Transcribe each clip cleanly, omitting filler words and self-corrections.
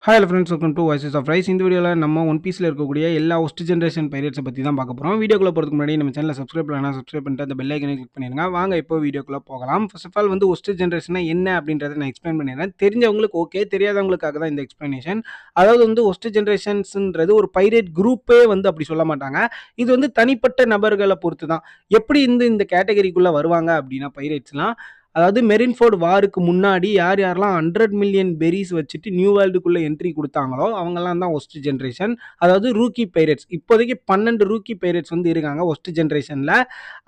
Hello friends, welcome to Voices of Rise. இந்த வீடியோவில் நம்ம ஒன் பீஸில் இருக்கக்கூடிய எல்லா ஒஸ்ட் ஜென்ரேஷன் பைரேட்ஸை பற்றி தான் பார்க்க போகிறோம். வீடியோக்குள்ளே போகிறதுக்கு முன்னாடி நம்ம சேனலை சப்ஸ்கிரைப் பண்ணலாம், சப்ஸ்கிரைப் பண்ணிட்டு அந்த பெல் ஐக்கனை கிளிக் பண்ணிடுங்க. வாங்க இப்போ வீடியோக்குள்ளே போகலாம். ஃபர்ஸ்ட் ஆஃப் ஆல் வந்து ஒஸ்ட் ஜென்ரேஷனா என்ன அப்படின்றத நான் எக்ஸ்பிளைன் பண்ணிடுறேன். தெரிஞ்சவங்களுக்கு ஓகே, தெரியாதவங்களுக்காக தான் இந்த எக்ஸ்பிளனேஷன். அதாவது வந்து ஒஸ்ட் ஜென்ரேஷன்ஸ்ன்றது ஒரு பைரேட் குரூப்பே வந்து அப்படி சொல்ல மாட்டாங்க. இது வந்து தனிப்பட்ட நபர்களை பொறுத்து தான். எப்படி இந்த கேட்டகரிக்குள்ளே வருவாங்க அப்படின்னா பைரேட்ஸ்லாம், அதாவது மெரின்ஃபோர்ட் வாருக்கு முன்னாடி யார் யாரெல்லாம் 100 மில்லியன் பெரிஸ் வச்சுட்டு நியூ வேர்ல்டுக்குள்ளே என்ட்ரி கொடுத்தாங்களோ அவங்கெல்லாம் தான் ஒஸ்ட் ஜென்ரேஷன். அதாவது ரூக்கி பைரேட்ஸ். இப்போதைக்கு 12 ரூக்கி பைரேட்ஸ் வந்து இருக்காங்க ஒஸ்ட் ஜென்ரேஷனில்.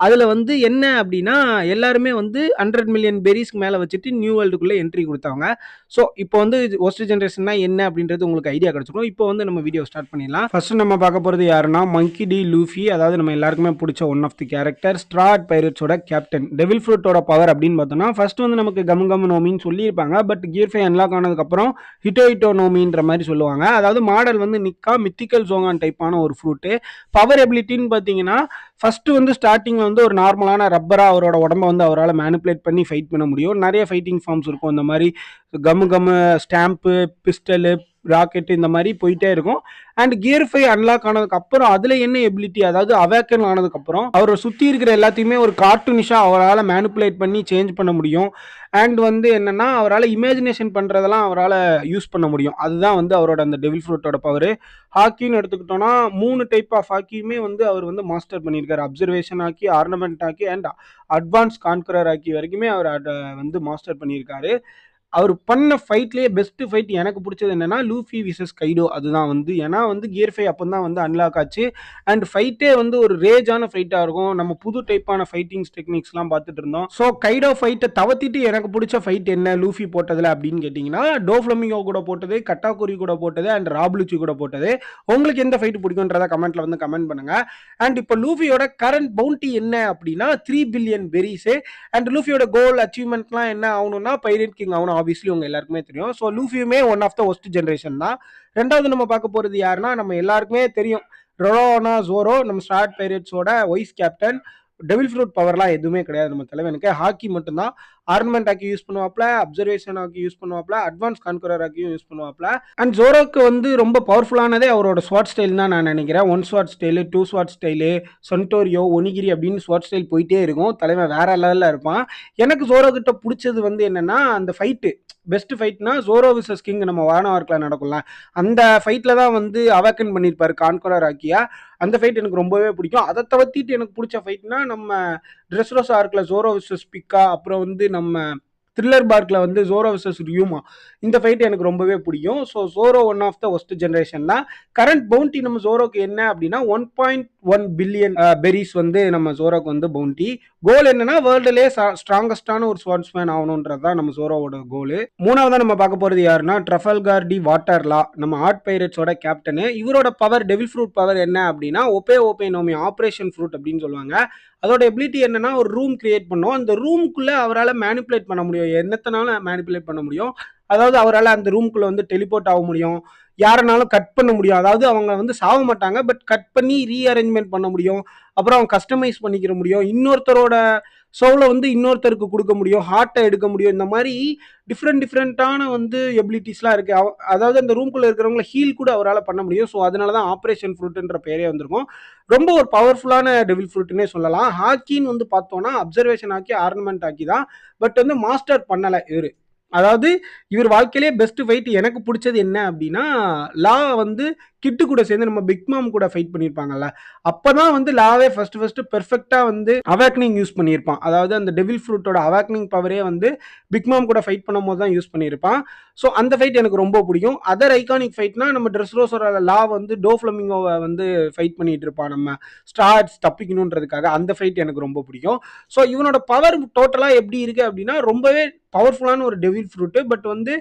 அதில் வந்து என்ன அப்படின்னா எல்லாருமே வந்து 100 மில்லியன் பெரிஸ்க்கு மேலே வச்சுட்டு நியூ வேர்ல்டுக்குள்ளே என்ட்ரி கொடுத்தாங்க. ஸோ இப்போ வந்து ஒஸ்ட் ஜென்ரேஷன்னா என்ன அப்படின்றது உங்களுக்கு ஐடியா கிடச்சிடும். இப்போ வந்து நம்ம வீடியோ ஸ்டார்ட் பண்ணிடலாம். ஃபர்ஸ்ட் நம்ம பார்க்க போகிறது யாருன்னா மங்கி டி லூஃபி. அதாவது நம்ம எல்லாருக்குமே பிடிச்ச one of the character, straw hat பைரேட்ஸோட கேப்டன். டெவில் ஃப்ரூட்டோட பவர் அப்படின்னு பார்த்தோம்னா ஃபர்ஸ்ட் வந்து நமக்கு கம் கம் நோமின்னு சொல்லியிருப்பாங்க. பட் கியர் 5 அன்லாக் ஆனதுக்கப்புறம் ஹிட்டோ நோமின்ற மாதிரி சொல்லுவாங்க. அதாவது மாடல் வந்து நிக்கா மித்திக்கல் ஜோகான் டைப்பான ஒரு ஃப்ரூட்டு. பவர் எபிலிட்டின்னு பார்த்தீங்கன்னா ஃபர்ஸ்ட் வந்து ஸ்டார்டிங்கில் வந்து ஒரு நார்மலான ரப்பரா அவரோட உடம்ப வந்து அவரால் மேனிப்புலேட் பண்ணி ஃபைட் பண்ண முடியும். நிறைய ஃபைட்டிங் ஃபார்ம்ஸ் இருக்கும். இந்த மாதிரி கம் ஸ்டாம்ப்பு, பிஸ்டலு, ராக்கெட் இந்த மாதிரி போயிட்டே இருக்கும். அண்ட் கியர் 5 அன்லாக் ஆனதுக்கு அப்புறம் அதுல என்ன எபிலிட்டி, அதாவது அவேக்கன் ஆனதுக்கு அப்புறம் அவரை சுத்தி இருக்கிற எல்லாத்தையுமே ஒரு கார்ட்டூனிஷா அவரால் மேனிப்புலேட் பண்ணி சேஞ்ச் பண்ண முடியும். அண்ட் வந்து என்னன்னா அவரால் இமேஜினேஷன் பண்றதெல்லாம் அவரால் யூஸ் பண்ண முடியும். அதுதான் வந்து அவரோட அந்த டெவில் ஃப்ரூட்டோட பவர். ஹாக்கின்னு எடுத்துக்கிட்டோம்னா 3 டைப் ஆஃப் ஹாக்கியுமே வந்து அவர் வந்து மாஸ்டர் பண்ணியிருக்காரு. Observation hockey, ornament hockey and advance conqueror hockey வரைக்குமே அவர் வந்து மாஸ்டர் பண்ணியிருக்காரு. அவர் பண்ண ஃபைட்லேயே பெஸ்ட் ஃபைட் எனக்கு பிடிச்சது என்னன்னா லூஃபி விசஸ் கைடோ. அதுதான் வந்து ஏன்னா வந்து கியர் 5 அப்போ தான் வந்து அன்லாக் ஆச்சு. அண்ட் ஃபைட்டே வந்து ஒரு ரேஜான ஃபைட்டாக இருக்கும். நம்ம புது டைப்பான ஃபைட்டிங்ஸ் டெக்னிக்ஸ்லாம் பார்த்துட்டு இருந்தோம். ஸோ கைடோ ஃபைட்டை தவிர்த்திட்டு எனக்கு பிடிச்ச ஃபைட் என்ன லூஃபி போட்டதில் அப்படின்னு கேட்டிங்கன்னா டோஃப்ளமிங்கோ கூட போட்டது, கட்டாக்குரி கூட போட்டது அண்ட் ராப்லுச்சி கூட போட்டது. உங்களுக்கு எந்த ஃபைட் பிடிக்குன்றத கமெண்ட்ல வந்து கமெண்ட் பண்ணுங்க. அண்ட் இப்போ லூஃபியோட கரண்ட் பவுண்டி என்ன அப்படின்னா 3 பில்லியன் பெரிஸு. அண்ட் லூஃபியோட கோல் அச்சீவ்மெண்ட்லாம் என்ன ஆகணும்னா பைரேட் கிங் ஆகணும். ஆப்வியஸ்லி உங்க எல்லாருக்குமே தெரியும். ஸோ லூஃபியுமே one of the worst generation தான். ரெண்டாவது நம்ம பார்க்க போறது யாருன்னா நம்ம எல்லாருக்குமே தெரியும், ரொரோனா ஜோரோ, நம்ம ஸ்டார்ட் பைரேட்ஸோட வைஸ் கேப்டன். டெவில் ஃப்ரூட் பவர்லாம் எதுவுமே கிடையாது நம்ம தலைவனுக்கு. ஹாக்கி மட்டும்தான். ஆர்னமெண்ட் ஹாக்கி யூஸ் பண்ணுவாப்ல, அப்சர்வேஷன் ஹாக்கி யூஸ் பண்ணுவாப்ல, அட்வான்ஸ் கான்கரர் ஹாக்கியும் யூஸ் பண்ணுவாப்ல. அண்ட் ஜோரோக்கு வந்து ரொம்ப பவர்ஃபுல்லானதே அவரோட ஸ்வாட் ஸ்டைல் தான் நான் நினைக்கிறேன். 1 ஸ்வாட் ஸ்டைலு, 2 ஸ்வாட் ஸ்டைலு, சொன்டோரியோ, ஒனிகிரி அப்படின்னு ஸ்வாட் ஸ்டைல் போயிட்டே இருக்கும். தலைவன் வேற லெவலில் இருப்பான். எனக்கு ஜோரோ கிட்ட பிடிச்சது வந்து என்னன்னா அந்த ஃபைட்டு. பெஸ்ட் ஃபைட்னா ஜோரோ விசஸ் கிங் நம்ம வானவார்க்கில் நடக்கும்ல, அந்த ஃபைட்டில் தான் வந்து அவேக்கன் பண்ணியிருப்பாரு கான்கரர் ஹாக்கியா. அந்த ஃபைட் எனக்கு ரொம்பவே பிடிக்கும். அதை தவிர்த்திட்டு எனக்கு பிடிச்ச ஃபைட்னா நம்ம ட்ரெஸ்ரோஸ் ஆர்க்கில் ஜோரோ விசஸ் பிக்கா, அப்புறம் வந்து நம்ம த்ரில்லர் பார்க்கில் வந்து ஜோரோ விசஸ் ரியூமா. இந்த ஃபைட் எனக்கு ரொம்பவே பிடிக்கும். So Zoro one of the worst generation தான். கரண்ட் பவுண்டி நம்ம ஜோரோக்கு என்ன அப்படின்னா 1.1 பில்லியன் பெரிஸ் வந்து நம்ம ஜோரோக்கு வந்து பவுண்டி. கோல் என்னன்னா வேர்ல்டுலேயே ஸ்ட்ராங்கஸ்டான ஒரு ஸ்வாட்ஸ்மேன் ஆகணுன்றது தான் நம்ம ஜோரோவோட கோலு. மூணாவதா நம்ம பார்க்க போறது யாருன்னா ட்ரஃபல்கார் டி வாட்டர்லா, நம்ம ஆர்ட் பைரேட்ஸோட கேப்டனு. இவரோட பவர் டெவில் ஃப்ரூட் பவர் என்ன அப்படின்னா ஓபே நோமி, ஆப்ரேஷன் ஃப்ரூட் அப்படின்னு சொல்லுவாங்க. அதோட எபிலிட்டி என்னன்னா ஒரு ரூம் கிரியேட் பண்ணும். அந்த ரூம்குள்ள அவரால் மேனிப்புலேட் பண்ண முடியும். என்னத்தனாலும் மேனிப்புலேட் பண்ண முடியும். அதாவது அவரால் அந்த ரூம்குள்ள வந்து டெலிபோர்ட் ஆக முடியும். யாரனாலும் கட் பண்ண முடியும். அதாவது அவங்க வந்து சாக மாட்டாங்க, பட் கட் பண்ணி ரீஅரேஞ்ச்மெண்ட் பண்ண முடியும். அப்புறம் அவங்க கஸ்டமைஸ் பண்ணிக்கிற முடியும். இன்னொருத்தரோட சோலை வந்து இன்னொருத்தருக்கு கொடுக்க முடியும். ஹார்ட்டை எடுக்க முடியும். இந்த மாதிரி டிஃப்ரெண்டான வந்து எபிலிட்டிஸ்லாம் இருக்கு. அதாவது அந்த ரூம்குள்ள இருக்கிறவங்களை ஹீல் கூட அவரால் பண்ண முடியும். ஸோ அதனால தான் ஆப்ரேஷன் ஃப்ரூட்ன்ற பேரே வந்திருக்கும். ரொம்ப ஒரு பவர்ஃபுல்லான டெவில் ஃப்ரூட்னே சொல்லலாம். ஹாக்கின்னு வந்து பார்த்தோம்னா அப்சர்வேஷன் ஹாக்கி, ஆர்னமெண்ட் ஹாக்கி தான். பட் வந்து மாஸ்டர் பண்ணலை இவரு. அதாவது இவர் வாழ்க்கையிலே பெஸ்ட் ஃபைட் எனக்கு பிடிச்சது என்ன அப்படின்னா லா வந்து கிட்டு கூட சேர்ந்து நம்ம பிக் மாம் கூட ஃபைட் பண்ணியிருப்பாங்கல்ல, அப்பதான் வந்து லாவே ஃபர்ஸ்ட் பெர்ஃபெக்டா வந்து அவேக்னிங் யூஸ் பண்ணியிருப்பான். அதாவது அந்த டெவில் ஃப்ரூட்டோட அவேக்னிங் பவரே வந்து பிக் மாம் கூட ஃபைட் பண்ணும் போது தான் யூஸ் பண்ணியிருப்பான். ஸோ அந்த ஃபைட் எனக்கு ரொம்ப பிடிக்கும். அதர் ஐகானிக் ஃபைட்னா நம்ம ட்ரெஸ்ரோஸோட லா வந்து டோஃப்ளமிங்கோவை வந்து ஃபைட் பண்ணிட்டு இருப்பான் நம்ம ஸ்டார்ஸ் தப்பிக்கணுன்றதுக்காக. அந்த ஃபைட் எனக்கு ரொம்ப பிடிக்கும். ஸோ இவனோட பவர் டோட்டலாக எப்படி இருக்கு அப்படின்னா ரொம்பவே பவர்ஃபுல்லான ஒரு டெவில் ஃப்ரூட்டு. பட் வந்து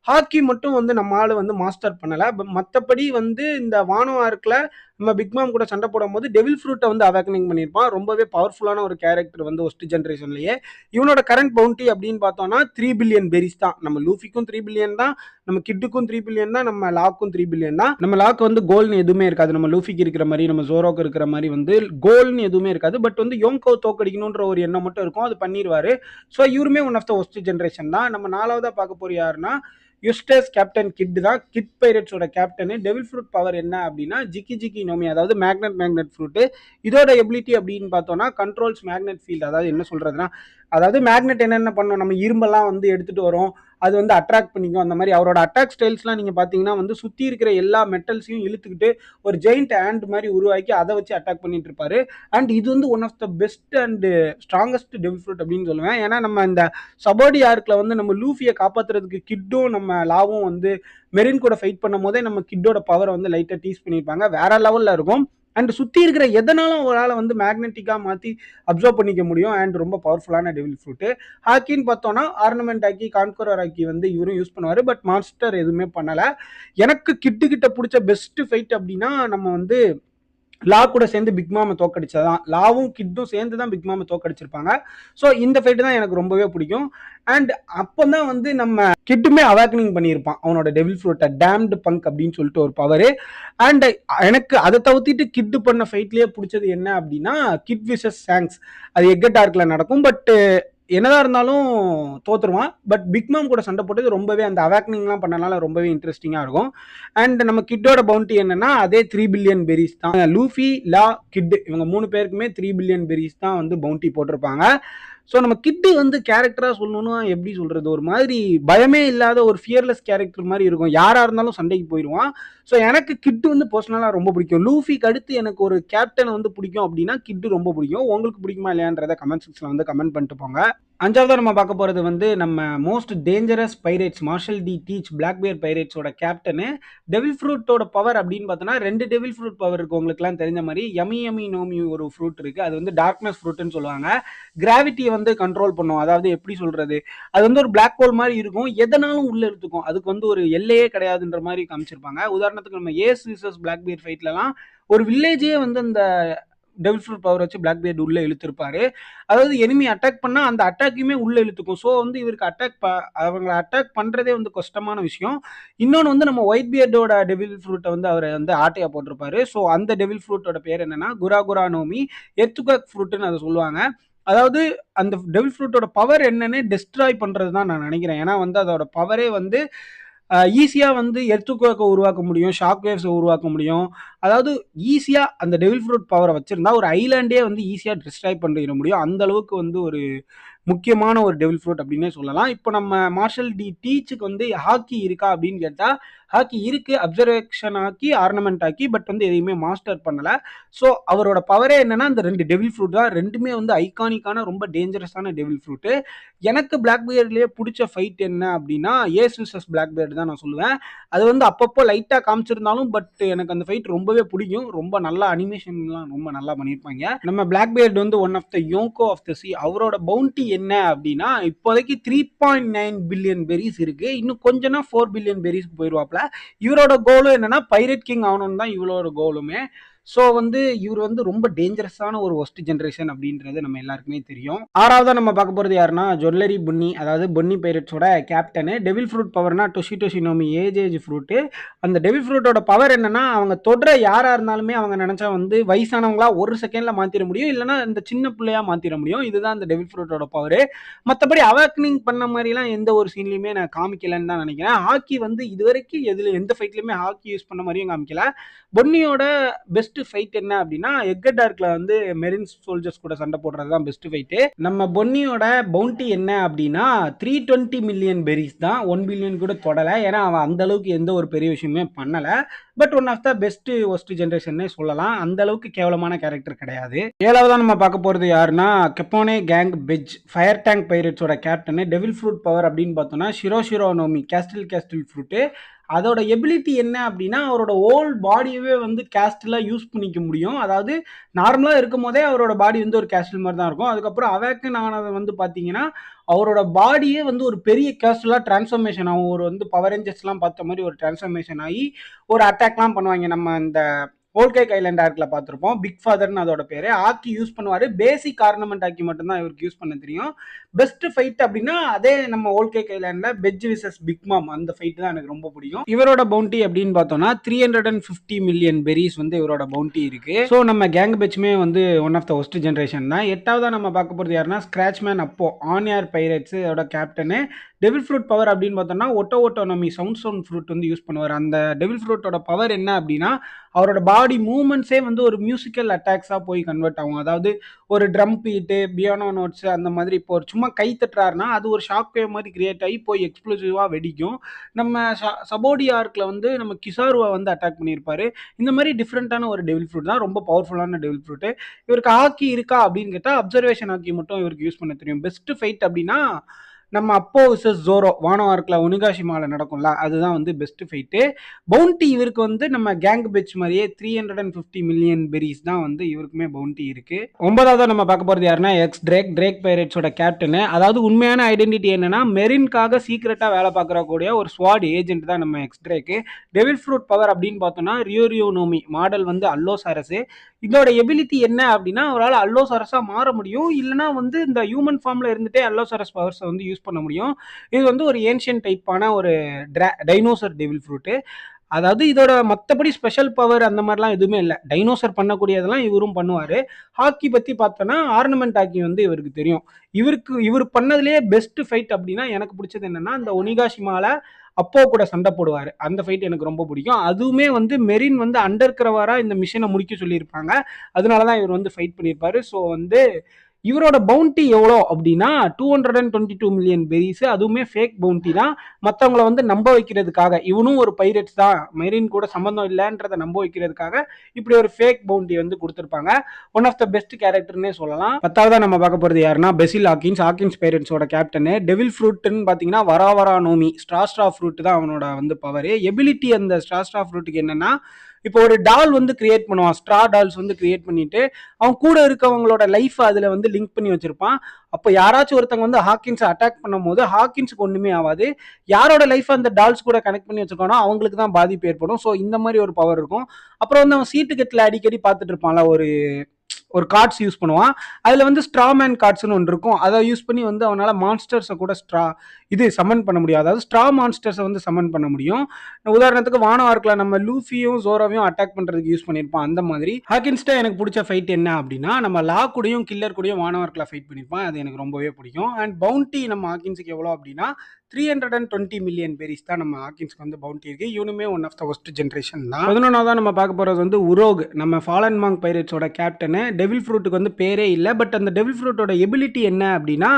ஹாக்கி மட்டும் வந்து நம்ம ஆள் வந்து மாஸ்டர் பண்ணலை. மற்றபடி வந்து இந்த வானோ ஆர்க்கில் நம்ம பிக் மாம் கூட சண்டை போடும்போது டெவில் ஃப்ரூட்டை வந்து அவேக்கனிங் பண்ணியிருப்பான். ரொம்பவே பவர்ஃபுல்லான ஒரு கேரக்டர் வந்து ஒஸ்ட் ஜென்ரேஷன்லேயே. இவனோட கரண்ட் பவுண்டி அப்படின்னு பார்த்தோம்னா 3 பில்லியன் பெரிஸ் தான். நம்ம லூஃபிக்கும் 3 பில்லியன் தான், நம்ம கிட்டுக்கும் 3 பில்லியன் தான், நம்ம லாக்கும் 3 பில்லியன் தான். நம்ம லாக் வந்து கோல்னு எதுவுமே இருக்காது. நம்ம லூஃபிக்கு இருக்கிற மாதிரி, நம்ம ஜோரோக்கு இருக்கிற மாதிரி வந்து கோல்னு எதுவுமே இருக்காது. பட் வந்து யோங்கோ தோக்கடிக்கணுன்ற ஒரு எண்ணம் மட்டும் இருக்கும். அது பண்ணிடுவாரு. ஸோ இவருமே one of the worst generation தான். நம்ம 4வதா பார்க்க போற யாருன்னா யுஸ்டஸ் கேப்டன் கிட் தான். கிட் பைரட்ஸோட கேப்டனு. டெவில் ஃப்ரூட் பவர் என்ன அப்படின்னா ஜிக்கி ஜிக்கி நோமி, அதாவது மேக்னெட் ஃப்ரூட்டு. இதோட எபிலிட்டி அப்படின்னு பார்த்தோம்னா கண்ட்ரோல்ஸ் மேக்னெட் ஃபீல்டு. அதாவது என்ன சொல்றதுன்னா, அதாவது மேக்னெட் என்னென்ன பண்ணும், நம்ம இரும்பெல்லாம் வந்து எடுத்துட்டு வரோம், அது வந்து அட்ராக்ட் பண்ணிக்கும். அந்த மாதிரி அவரோட அட்டாக் ஸ்டைல்ஸ்லாம் நீங்கள் பார்த்தீங்கன்னா வந்து சுற்றி இருக்கிற எல்லா மெட்டல்ஸையும் இழுத்துக்கிட்டு ஒரு ஜெயிண்ட் ஹேண்ட் மாதிரி உருவாக்கி அதை வச்சு அட்டாக் பண்ணிட்டு இருப்பாரு. அண்ட் இது வந்து one of the best and strongest devil fruit அப்படின்னு சொல்லுவேன். ஏன்னா நம்ம இந்த சபோடி ஆர்க்கில் வந்து நம்ம லூஃபியை காப்பாற்றுறதுக்கு கிட்டும் நம்ம லாவும் வந்து மெரின் கூட ஃபைட் பண்ணும் போதே நம்ம கிட்டோட பவரை வந்து லைட்டாக டீஸ் பண்ணியிருப்பாங்க. வேற லெவலில் இருக்கும். அண்ட் சுற்றி இருக்கிற எதனாலும் அவரால் வந்து மேக்னெட்டிக்காக மாற்றி அப்சர்வ் பண்ணிக்க முடியும். அண்ட் ரொம்ப பவர்ஃபுல்லான டெவில் ஃப்ரூட்டு. ஹாக்கின்னு பார்த்தோன்னா ஆர்னமெண்ட் ஆக்கி கான்கரர் ஆக்கி வந்து இவரும் யூஸ் பண்ணுவார். பட் மாஸ்டர் எதுவுமே பண்ணலை. எனக்கு கிட்ட பிடிச்ச பெஸ்ட் ஃபைட் அப்படின்னா நம்ம வந்து லா கூட சேர்ந்து பிக் மாமை தோக்கடிச்சதான். லாவும் கிட்டும் சேர்ந்து தான் பிக் மாமை தோக்கடிச்சிருப்பாங்க. ஸோ இந்த ஃபைட்டு தான் எனக்கு ரொம்பவே பிடிக்கும். அண்ட் அப்போ தான் வந்து நம்ம கிட்டுமே அவேக்கனிங் பண்ணியிருப்பான் அவனோட டெவில் ஃப்ரூட்டை, டேம்டு பங்க் அப்படின்னு சொல்லிட்டு ஒரு பவர். அண்ட் எனக்கு அதை தவிர்த்திட்டு கிட்டு பண்ண ஃபைட்லேயே பிடிச்சது என்ன அப்படின்னா கிட் விசஸ் சாங்ஸ். அது எக்கட் ஆர்க்கில் நடக்கும். பட் என்னதான் இருந்தாலும் தோத்துருவான். பட் பிக் மாம் கூட சண்டை போட்டது ரொம்பவே அந்த அவேக்கனிங்லாம் பண்ணனால ரொம்பவே இன்ட்ரெஸ்டிங்காக இருக்கும். அண்ட் நம்ம கிட்டோட பவுண்டி என்னன்னா அதே 3 பில்லியன் பெரிஸ் தான். லூஃபி, லா, கிட் இவங்க 3 பேருக்குமே 3 பில்லியன் பெரிஸ் தான் வந்து பவுண்டி போட்டிருப்பாங்க. ஸோ நம்ம கிட்டு வந்து கேரக்டராக சொல்லணும்னா எப்படி சொல்கிறது, ஒரு மாதிரி பயமே இல்லாத ஒரு ஃபியர்லெஸ் கேரக்டர் மாதிரி இருக்கும். யாராக இருந்தாலும் சண்டைக்கு போயிடுவான். ஸோ எனக்கு கிட்டு வந்து பர்சனலாக ரொம்ப பிடிக்கும். லூஃபிக்கு அடுத்து எனக்கு ஒரு கேப்டன் வந்து பிடிக்கும் அப்படின்னா கிட்டு ரொம்ப பிடிக்கும். உங்களுக்கு பிடிக்குமா இல்லையான்றதை கமெண்ட் செக்ஷனில் வந்து கமெண்ட் பண்ணிட்டு போங்க. 5வதா நம்ம பார்க்க போகிறது வந்து நம்ம most dangerous pirates Marshall D Teach Blackbeard பைரேட்ஸோட கேப்டனு. டெவில் ஃப்ரூட்டோட பவர் அப்படின்னு பார்த்தோன்னா 2 டெவில் ஃப்ரூட் பவர் இருக்குது. உங்களுக்குலாம் தெரிஞ்ச மாதிரி யமி யமி நோமி ஒரு ஃப்ரூட் இருக்குது. அது வந்து டார்க்னஸ் ஃப்ரூட்டுன்னு சொல்லுவாங்க. கிராவிட்டியை வந்து கண்ட்ரோல் பண்ணும். அதாவது எப்படி சொல்கிறது, அது வந்து ஒரு பிளாக் ஹோல் மாதிரி இருக்கும். எதனாலும் உள்ளே எடுத்துக்கும். அதுக்கு வந்து ஒரு எல்லையே கிடையாதுன்ற மாதிரி காமிச்சிருப்பாங்க. உதாரணத்துக்கு நம்ம ஏஸ் விசஸ் பிளாக் பியர் ஃபைட்லலாம் ஒரு வில்லேஜே வந்து அந்த டெவில் ஃப்ரூட் பவர் வச்சு பிளாக் பியர்டு உள்ளே இழுத்துருப்பாரு. அதாவது எனிமி அட்டாக் பண்ணால் அந்த அட்டாக்கையுமே உள்ளே இழுத்துக்கும். ஸோ வந்து இவருக்கு அவங்களை அட்டாக் பண்ணுறதே வந்து கஷ்டமான விஷயம். இன்னொன்று வந்து நம்ம ஒயிட் பியர்டோட டெவில் ஃப்ரூட்டை வந்து அவரை வந்து ஆட்டையாக போட்டிருப்பாரு. ஸோ அந்த டெவில் ஃப்ரூட்டோட பேர் என்னன்னா குரா குரா நோமி எர்த்துகக் ஃப்ரூட்டுன்னு அதை சொல்லுவாங்க. அதாவது அந்த டெவில் ஃப்ரூட்டோட பவர் என்னன்னு டெஸ்ட்ராய் பண்ணுறது தான் நான் நினைக்கிறேன். ஏன்னா வந்து அதோட பவரே வந்து ஈஸியாக வந்து எர்த்துக்வேக்கை உருவாக்க முடியும், ஷாக் வேவ்ஸை உருவாக்க முடியும். அதாவது ஈஸியாக அந்த டெவில் ஃப்ரூட் பவரை வச்சுருந்தா ஒரு ஐலாண்டே வந்து ஈஸியாக டிஸ்ட்ராய் பண்ணிட முடியும். அந்த அளவுக்கு வந்து ஒரு முக்கியமான ஒரு டெவில் ஃப்ரூட் அப்படின்னே சொல்லலாம். இப்போ நம்ம மார்ஷல் டி டீச்சுக்கு வந்து ஹாக்கி இருக்கா அப்படின்னு கேட்டால் ஹாக்கி இருக்குது. அப்சர்வேஷன் ஆக்கி ஆர்னமெண்ட் ஆக்கி பட் வந்து எதையுமே மாஸ்டர் பண்ணலை. ஸோ அவரோட பவரே என்னன்னா அந்த 2 டெவில் ஃப்ரூட் தான். ரெண்டுமே வந்து ஐகானிக்கான ரொம்ப டேஞ்சரஸான டெவில் ஃப்ரூட்டு. எனக்கு பிளாக் பியர்ட்லேயே பிடிச்ச ஃபைட் என்ன அப்படின்னா ஏஸ் விசஸ் பிளாக் பியர்டு தான் நான் சொல்லுவேன். அது வந்து அப்பப்போ லைட்டாக காமிச்சிருந்தாலும் பட் எனக்கு அந்த ஃபைட் ரொம்பவே பிடிக்கும். ரொம்ப நல்லா அனிமேஷன்லாம் ரொம்ப நல்லா பண்ணியிருப்பாங்க. நம்ம பிளாக் பியர்டு வந்து one of the Yonko of the sea. அவரோட பவுண்டி என்ன அப்படின்னா இப்போதைக்கு 3.9 பில்லியன் பெரிஸ் இருக்கு. இன்னும் கொஞ்சம்னா 4 பில்லியன் பெரிஸ்க்கு போயிடுவாப்ல. இவரோட கோலும் என்னன்னா பைரேட் கிங் ஆகணும்னு தான் இவரோட கோலுமே. ஸோ வந்து இவர் வந்து ரொம்ப டேஞ்சரஸான ஒரு ஒஸ்ட் ஜென்ரேஷன் அப்படின்றது நம்ம எல்லாருக்குமே தெரியும். 6வதா நம்ம பார்க்க போகிறது யாருன்னா ஜொல்லரி புன்னி, அதாவது பொன்னி பைரட்ஸோட கேப்டனு. டெவில் ஃப்ரூட் பவர்னா டொஷி நோமி ஏஜ் ஃப்ரூட்டு. அந்த டெவில் ஃப்ரூட்டோட பவர் என்னன்னா அவங்க தொடுற யாராக இருந்தாலுமே அவங்க நினச்சா வந்து வயசானவங்களா ஒரு செகண்டில் மாற்றிட முடியும், இல்லைனா இந்த சின்ன பிள்ளையாக மாற்றிட முடியும். இதுதான் அந்த டெவில் ஃப்ரூட்டோட பவரு. மற்றபடி அவேக்கனிங் பண்ண மாதிரிலாம் எந்த ஒரு சீன்லையுமே நான் காமிக்கலன்னு தான் நினைக்கிறேன். ஹாக்கி வந்து இது வரைக்கும் எந்த ஃபைட்லையுமே ஹாக்கி யூஸ் பண்ண மாதிரியும் காமிக்கல. பொன்னியோட பெஸ்ட் ஃபைட் என்ன அப்படின்னா எக்கட் டார்க்ல வந்து மெரின் சோல்ஜர்ஸ் கூட சண்டை போடுறது தான் பெஸ்ட் ஃபைட்டு. நம்ம பொன்னியோட பவுண்டி என்ன அப்படின்னா 320 மில்லியன் பெரிஸ் தான். 1 பில்லியன் கூட தொடலை. ஏன்னா அவன் அந்த அளவுக்கு எந்த ஒரு பெரிய விஷயமே பண்ணலை. But one of the best worst ஜென்ரேஷன்னே சொல்லலாம். அந்த அளவுக்கு கேவலமான கேரக்டர் கிடையாது. 7வதா நம்ம பார்க்க போகிறது யாருன்னா Capone Gang Bege fire tank பைரட்ஸோட கேப்டனு. டெவில் ஃப்ரூட் பவர் அப்படின்னு பார்த்தோம்னா ஷிரோ நோமி கேஸ்டில் ஃப்ரூட்டு. அதோட எபிலிட்டி என்ன அப்படின்னா அவரோட ஹோல் பாடியவே வந்து கேஸ்டிலாக யூஸ் பண்ணிக்க முடியும். அதாவது நார்மலாக இருக்கும் போதே அவரோட பாடி வந்து ஒரு கேஸ்டில் மாதிரி தான் இருக்கும். அதுக்கப்புறம் அவேக்கன் ஆனதை வந்து பார்த்தீங்கன்னா அவரோட பாடியே வந்து ஒரு பெரிய கேஸ்டிலாக டிரான்ஸ்ஃபர்மேஷன் ஆகும். ஒரு வந்து பவர் ரேஞ்சர்ஸ்லாம் பார்த்த மாதிரி ஒரு டிரான்ஸ்ஃபர்மேஷன் ஆகி ஒரு அட்டாக்லாம் பண்ணுவாங்க. நம்ம இந்த ஹோல்கேக் ஐலாண்ட் ஆர்க்ல பார்த்துருப்போம். பிக் ஃபாதர்னு அதோட பேரு. ஆக்கி யூஸ் பண்ணுவாரு. பேசிக் ஆர்னமெண்ட் ஆக்கி மட்டும்தான் இவருக்கு யூஸ் பண்ண தெரியும். பெஸ்ட் ஃபைட் அப்படின்னா அதே நம்ம ஹோல்கேக் ஐலாண்ட்ல பெஜ் விசஸ் பிக் மாம் அந்த ஃபைட் தான் எனக்கு ரொம்ப பிடிக்கும். இவரோட பவுண்டி அப்படின்னு பார்த்தோம்னா 350 மில்லியன் பெரிஸ் வந்து இவரோட பவுண்டி இருக்கு. ஸோ நம்ம கேங் பெச்சுமே வந்து one of the worst generation தான். எட்டாவதா நம்ம பார்க்க போகிறது யாருன்னா ஸ்கிராச்மேன் அப்போ ஆன்யார் பைரட்ஸ் அதோட கேப்டனு. டெவில் ஃப்ரூட் பவர் அப்படின்னு பார்த்தோம்னா ஒட்டோனமி சவுண்ட் ஃப்ரூட் வந்து யூஸ் பண்ணுவார். அந்த டெவில் ஃப்ரூட்டோட பவர் என்ன அப்படின்னா அவரோட பாடி மூவ்மெண்ட்ஸே வந்து ஒரு மியூசிக்கல் அட்டாக்ஸாக போய் கன்வெர்ட் ஆகும். அதாவது ஒரு ட்ரம் பீட்டு பியானோ நோட்ஸ் அந்த மாதிரி இப்போ ஒரு சும்மா கை தட்டுறாருன்னா அது ஒரு ஷாக் வேவ் மாதிரி கிரியேட் ஆகி போய் எக்ஸ்ப்ளோசிவாக வெடிக்கும். நம்ம சபோடி ஆர்க்கில் வந்து நம்ம கிசாருவை வந்து அட்டாக் பண்ணியிருப்பாரு. இந்த மாதிரி டிஃப்ரெண்ட்டான ஒரு டெவில் ஃப்ரூட் தான். ரொம்ப பவர்ஃபுல்லான டெவில் ஃப்ரூட்டு. இவருக்கு ஹாக்கி இருக்கா அப்படின்னு கேட்டால் அப்சர்வேஷன் ஹாக்கி மட்டும் இவருக்கு யூஸ் பண்ண தெரியும். பெஸ்ட் ஃபைட் அப்படின்னா நம்ம அப்போ விசஸ் ஜோரோ வானோ ஆர்க்கில் ஒனிகாஷிமாவில் நடக்கும்ல அதுதான் வந்து பெஸ்ட் ஃபைட்டு. பவுண்டி இவருக்கு வந்து நம்ம கேங் பெச் மாதிரியே 350 மில்லியன் பெரிஸ் தான் வந்து இவருக்குமே பவுண்டி இருக்கு. 9வது நம்ம பார்க்க போகிறது யாருன்னா எக்ஸ் ட்ரேக் பைரட்ஸோட கேப்டனு. அதாவது உண்மையான ஐடென்டிட்டி என்னன்னா மெரின்காக சீக்கிரட்டாக வேலை பார்க்கக்கூடிய ஒரு ஸ்வாட் ஏஜென்ட் தான் நம்ம எக்ஸ் ட்ரேக்கு. டெவில் ஃப்ரூட் பவர் அப்படின்னு பார்த்தோம்னா ரியோரியோனோமி மாடல் வந்து அல்லோசாரஸ். இதோட எபிலிட்டி என்ன அப்படின்னா அவரால் அல்லோசாரஸாக மாற முடியும். இல்லைனா வந்து இந்த ஹியூமன் ஃபார்மில் இருந்துகிட்டே அல்லோசாரஸ் பவர்ஸை வந்து யூஸ் பண்ண முடியும். இது வந்து ஒரு ஏன்ஷியன் டைப்பான ஒரு டைனோசர் டெவில் ஃப்ரூட்டு. அதாவது இதோட மற்றபடி ஸ்பெஷல் பவர் அந்த மாதிரிலாம் எதுவுமே இல்லை. டைனோசர் பண்ணக்கூடியதெல்லாம் இவரும் பண்ணுவார். ஹாக்கி பற்றி பார்த்தோன்னா ஆர்னமெண்ட் ஹாக்கி வந்து இவருக்கு தெரியும். இவர் பண்ணதுலேயே பெஸ்ட் ஃபைட் அப்படின்னா எனக்கு பிடிச்சது என்னென்னா இந்த ஒனிகாஷிமாவில் அப்போ கூட சண்டை போடுவார். அந்த ஃபைட் எனக்கு ரொம்ப பிடிக்கும். அதுவுமே வந்து மெரின் வந்து அண்டர் கிரவராக இந்த மிஷனை முடிக்க சொல்லியிருப்பாங்க. அதனால தான் இவர் வந்து ஃபைட் பண்ணியிருப்பார். ஸோ வந்து இவரோட பவுண்டி எவ்வளோ அப்படின்னா 222 மில்லியன் பெரிஸ். அதுவுமே ஃபேக் பவுண்டி தான். மற்றவங்களை வந்து நம்ப வைக்கிறதுக்காக இவனும் ஒரு பைரட்ஸ் தான் மெரின் கூட சம்மந்தம் இல்லைன்றதை நம்ப வைக்கிறதுக்காக இப்படி ஒரு ஃபேக் பவுண்டி வந்து கொடுத்துருப்பாங்க. ஒன் ஆஃப் த பெஸ்ட் கேரக்டர்னே சொல்லலாம். 10வது நம்ம பார்க்க போகிறது யாருன்னா பெசில் ஹாக்கின்ஸ் பைரட்ஸோட கேப்டனு. டெவில் ஃப்ரூட்டுன்னு பார்த்தீங்கன்னா வரானோமி ஸ்ட்ரா ஃப்ரூட் தான் அவனோட வந்து பவர். எபிலிட்டி அந்த ஸ்ட்ரா ஃப்ரூட்டுக்கு என்னன்னா இப்போ ஒரு டால் வந்து கிரியேட் பண்ணுவான். ஸ்ட்ரா டால்ஸ் வந்து கிரியேட் பண்ணிட்டு அவன் கூட இருக்கவங்களோட லைஃப் அதில் வந்து லிங்க் பண்ணி வச்சிருப்பான். அப்போ யாராச்சும் ஒருத்தங்க வந்து ஹாக்கின்ஸை அட்டாக் பண்ணும் போது ஹாக்கின்ஸுக்கு ஒன்றுமே ஆகாது. யாரோட லைஃப் அந்த டால்ஸ் கூட கனெக்ட் பண்ணி வச்சிருக்கானோ அவங்களுக்கு தான் பாதிப்பு ஏற்படும். ஸோ இந்த மாதிரி ஒரு பவர் இருக்கும். அப்புறம் வந்து அவன் சீட்டு கட்டில் அடிக்கடி பார்த்துட்டு இருப்பான்ல ஒரு கார்ட்ஸ் யூஸ் பண்ணுவான். அதில் வந்து ஸ்ட்ராமேன் கார்ட்ஸ்னு ஒன்று இருக்கும். அதை யூஸ் பண்ணி வந்து அவனால் மான்ஸ்டர்ஸை கூட சமன் பண்ண முடியும். அதாவது ஸ்ட்ரா மான்ஸ்டர்ஸை வந்து சமன் பண்ண முடியும். உதாரணத்துக்கு வானோ ஆர்க்கில் நம்ம லூஃபியும் ஜோரோவையும் அட்டாக் பண்ணுறதுக்கு யூஸ் பண்ணியிருப்பான். அந்த மாதிரி ஹாக்கின்ஸ்ட எனக்கு பிடிச்ச ஃபைட் என்ன அப்படின்னா நம்ம லா கூடயும் கில்லர் கூடயும் வானோ ஆர்க்கில் ஃபைட் பண்ணியிருப்பான். அது எனக்கு ரொம்பவே பிடிக்கும். அண்ட் பவுண்டி நம்ம ஹாக்கின்ஸுக்கு எவ்வளோ அப்படின்னா 320 மில்லியன் பெரிஸ் தான் நம்ம ஹாக்கின்ஸ்க்கு வந்து பவுண்டி இருக்கு. இவனுமே one of the worst generation தான். 11வது நம்ம பார்க்க போகிறது வந்து உரோக் நம்ம ஃபாலன் மாங் பைரட்ஸோட கேப்டனு. டெவில் ஃப்ரூட்டுக்கு வந்து பேரே இல்லை. பட் அந்த டெவில் ஃப்ரூட்டோட எபிலிட்டி என்ன அப்படின்னா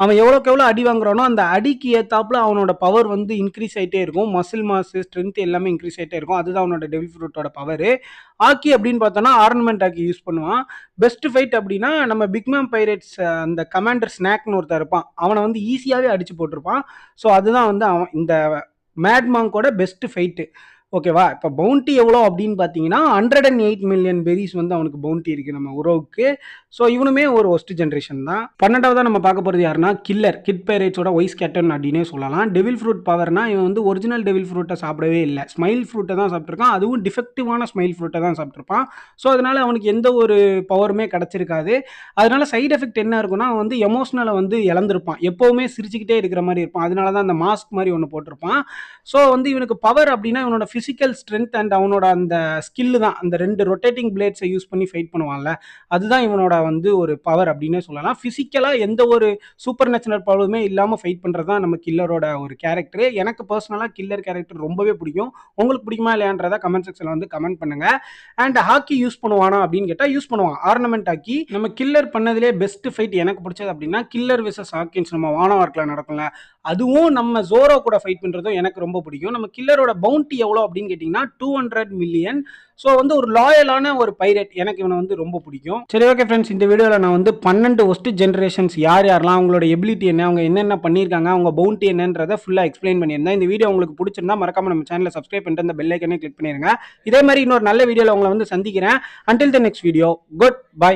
அவன் எவ்வளோக்கு எவ்வளோ அடி வாங்குறானோ அந்த அடிக்கு ஏற்றாப்புல அவனோட பவர் வந்து இன்க்ரீஸ் ஆகிட்டே இருக்கும். மசில் மாஸ் ஸ்ட்ரென்த் எல்லாமே இன்க்ரீஸ் ஆகிட்டே இருக்கும். அதுதான் அவனோட டெவில் ஃப்ரூட்டோட பவர். ஹாக்கி அப்படின்னு பார்த்தோன்னா ஆர்னமெண்ட் ஹாக்கி யூஸ் பண்ணுவான். பெஸ்ட் ஃபைட் அப்படின்னா நம்ம பிக்மேம் பைரட்ஸ் அந்த கமாண்டர் ஸ்நாக்னு ஒருத்தர் இருப்பான். அவனை வந்து ஈஸியாகவே அடிச்சு போட்டிருப்பான். ஸோ அதுதான் வந்து அவன் இந்த மேட்மாங்கோட பெஸ்ட் ஃபைட்டு. ஓகேவா? இப்போ பவுண்டி எவ்வளோ அப்படின்னு பார்த்தீங்கன்னா 108 மில்லியன் பெரிஸ் வந்து அவனுக்கு பவுண்டி இருக்குது நம்ம உரோவுக்கு. ஸோ இவனுமே ஒரு ஒஸ்ட் ஜென்ரேஷன் தான். 12வது நம்ம பார்க்க போகிறது யாருன்னா கிட் பைரட்ஸோட வைஸ் கேப்டன் அப்படின்னே சொல்லலாம். டெவில் ஃப்ரூட் பவர்னா இவன் வந்து ஒரிஜினல் டெவில் ஃப்ரூட்டை சாப்பிடவே இல்லை. ஸ்மைல் ஃப்ரூட்டை தான் சாப்பிட்ருக்கான். அதுவும் டிஃபெக்டிவான ஸ்மைல் ஃப்ரூட்டை தான் சாப்பிட்ருப்பான். ஸோ அதனால் அவனுக்கு எந்த ஒரு பவருமே கிடச்சிருக்காது. அதனால சைட் எஃபெக்ட் என்ன இருக்குன்னா அவன் வந்து எமோஷனலை வந்து இழந்திருப்பான். எப்போவுமே சிரிச்சுக்கிட்டே இருக்கிற மாதிரி இருப்பான். அதனால தான் அந்த மாஸ்க் மாதிரி ஒன்று போட்டிருப்பான். ஸோ வந்து இவனுக்கு பவர் அப்படின்னா இவனோட ஃபிசிக்கல் ஸ்ட்ரென்த் அண்ட் அவனோட அந்த ஸ்கில் தான். அந்த 2 ரொட்டேட்டிங் பிளேட்ஸை யூஸ் பண்ணி ஃபைட் பண்ணுவான்ல அதுதான் இவனோட வந்து ஒரு பவர் அப்படின்னே சொல்லலாம். ஃபிசிக்கலாக எந்த ஒரு சூப்பர் நேச்சுரல் பவருமே இல்லாமல் ஃபைட் பண்ணுறது தான் நம்ம கில்லரோட ஒரு கேரக்டர். எனக்கு பர்சனலாக கில்லர் கேரக்டர் ரொம்பவே பிடிக்கும். உங்களுக்கு பிடிக்குமா இல்லையான்றதை கமெண்ட் செக்ஷனில் வந்து கமெண்ட் பண்ணுங்க. அண்ட் ஹாக்கி யூஸ் பண்ணுவானா அப்படின்னு கேட்டால் யூஸ் பண்ணுவான். ஆர்னமெண்ட் ஹாக்கி நம்ம கில்லர் பண்ணதுலேயே பெஸ்ட் ஃபைட் எனக்கு பிடிச்சது அப்படின்னா கில்லர் விசஸ் ஹாக்கின்ஸ் நம்ம வானோ ஆர்க்கில் நடக்கும்ல அதுவும் நம்ம ஜோரோ கூட ஃபைட் பண்ணுறதும் எனக்கு ரொம்ப பிடிக்கும். நம்ம கில்லரோட பவுண்டி எவ்வளோ அப்படின்னு கேட்டிங்கன்னா 200 மில்லியன். ஸோ வந்து ஒரு லாயலான ஒரு பைரட் எனக்கு இவனை வந்து ரொம்ப பிடிக்கும். சரி ஓகே ஃப்ரெண்ட்ஸ், இந்த வீடியோவில் நான் வந்து 12 ஒஸ்ட் ஜென்ரேஷன்ஸ் யாரெல்லாம் அவங்களோட எபிலிட்டி என்ன அவங்க என்னென்ன பண்ணியிருக்காங்க அவங்க பவுண்டி என்னன்றதை ஃபுல்லாக எக்ஸ்பிளைன் பண்ணியிருந்தேன். இந்த வீடியோ உங்களுக்கு பிடிச்சிருந்தா மறக்காம நம்ம சேனலை சப்ஸ்கிரைப் பண்ணிட்டு அந்த பெல் ஐக்கனை கிளிக் பண்ணிடுங்க. இதே மாதிரி இன்னொரு நல்ல வீடியோவில் உங்களை வந்து சந்திக்கிறேன். Until the next video, good bye.